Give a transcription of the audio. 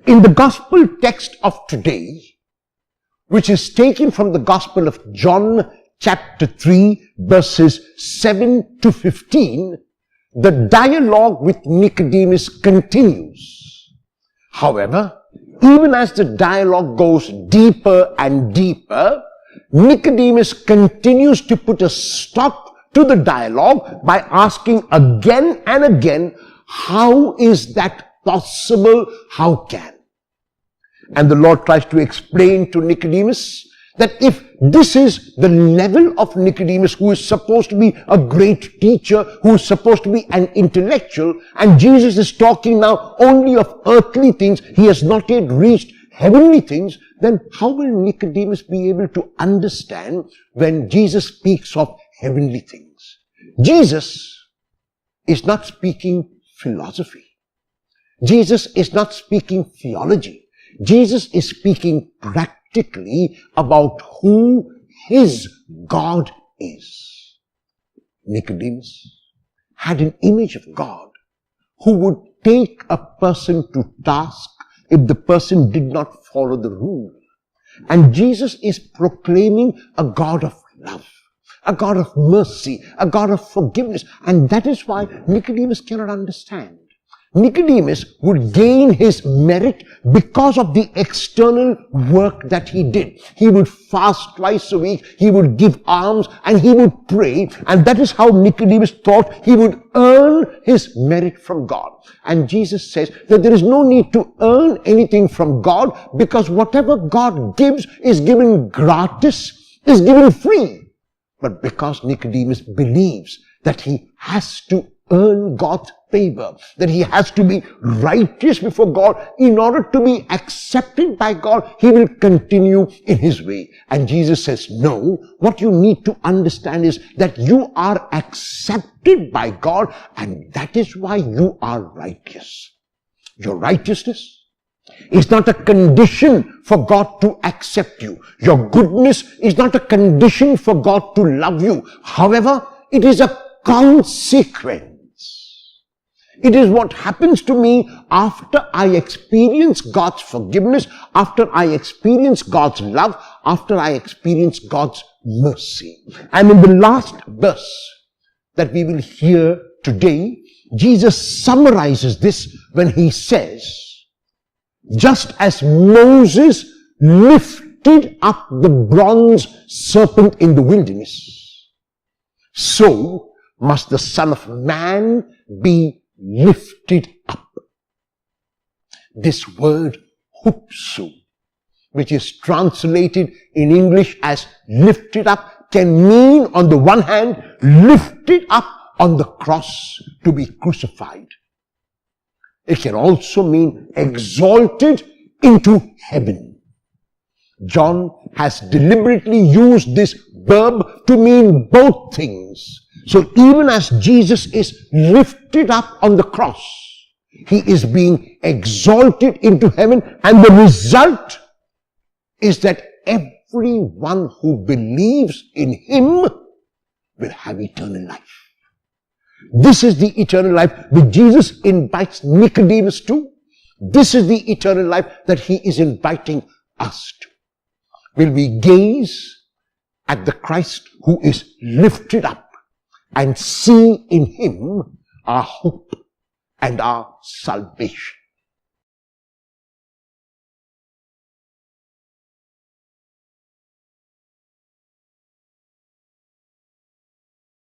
In the gospel text of today, which is taken from the Gospel of John chapter 3 verses 7 to 15, the dialogue with Nicodemus continues. However, even as the dialogue goes deeper and deeper, Nicodemus continues to put a stop to the dialogue by asking again and again, how is that possible? How can? And the Lord tries to explain to Nicodemus that if this is the level of Nicodemus, who is supposed to be a great teacher, who is supposed to be an intellectual, and Jesus is talking now only of earthly things, he has not yet reached heavenly things, then how will Nicodemus be able to understand when Jesus speaks of heavenly things? Jesus is not speaking philosophy. Jesus is not speaking theology. Jesus is speaking practically about who his God is. Nicodemus had an image of God who would take a person to task if the person did not follow the rule. And Jesus is proclaiming a God of love, a God of mercy, a God of forgiveness. And that is why Nicodemus cannot understand. Nicodemus would gain his merit because of the external work that he did. He would fast twice a week, he would give alms, and he would pray. And that is how Nicodemus thought he would earn his merit from God. And Jesus says that there is no need to earn anything from God, because whatever God gives is given gratis, is given free. But because Nicodemus believes that he has to earn God's favor, that he has to be righteous before God in order to be accepted by God, he will continue in his way. And Jesus says, no, what you need to understand is that you are accepted by God, and that is why you are righteous. Your righteousness is not a condition for God to accept you. Your goodness is not a condition for God to love you. However, it is a consequence. It is what happens to me after I experience God's forgiveness, after I experience God's love, after I experience God's mercy. And in the last verse that we will hear today, Jesus summarizes this when he says, just as Moses lifted up the bronze serpent in the wilderness, so must the Son of Man be lifted up. This word hupsu, which is translated in English as lifted up, can mean on the one hand lifted up on the cross to be crucified. It can also mean exalted into heaven. John has deliberately used this verb to mean both things. So even as Jesus is lifted up on the cross, he is being exalted into heaven, and the result is that everyone who believes in him will have eternal life. This is the eternal life which Jesus invites Nicodemus to. This is the eternal life that he is inviting us to. Will we gaze at the Christ who is lifted up and see in him our hope and our salvation?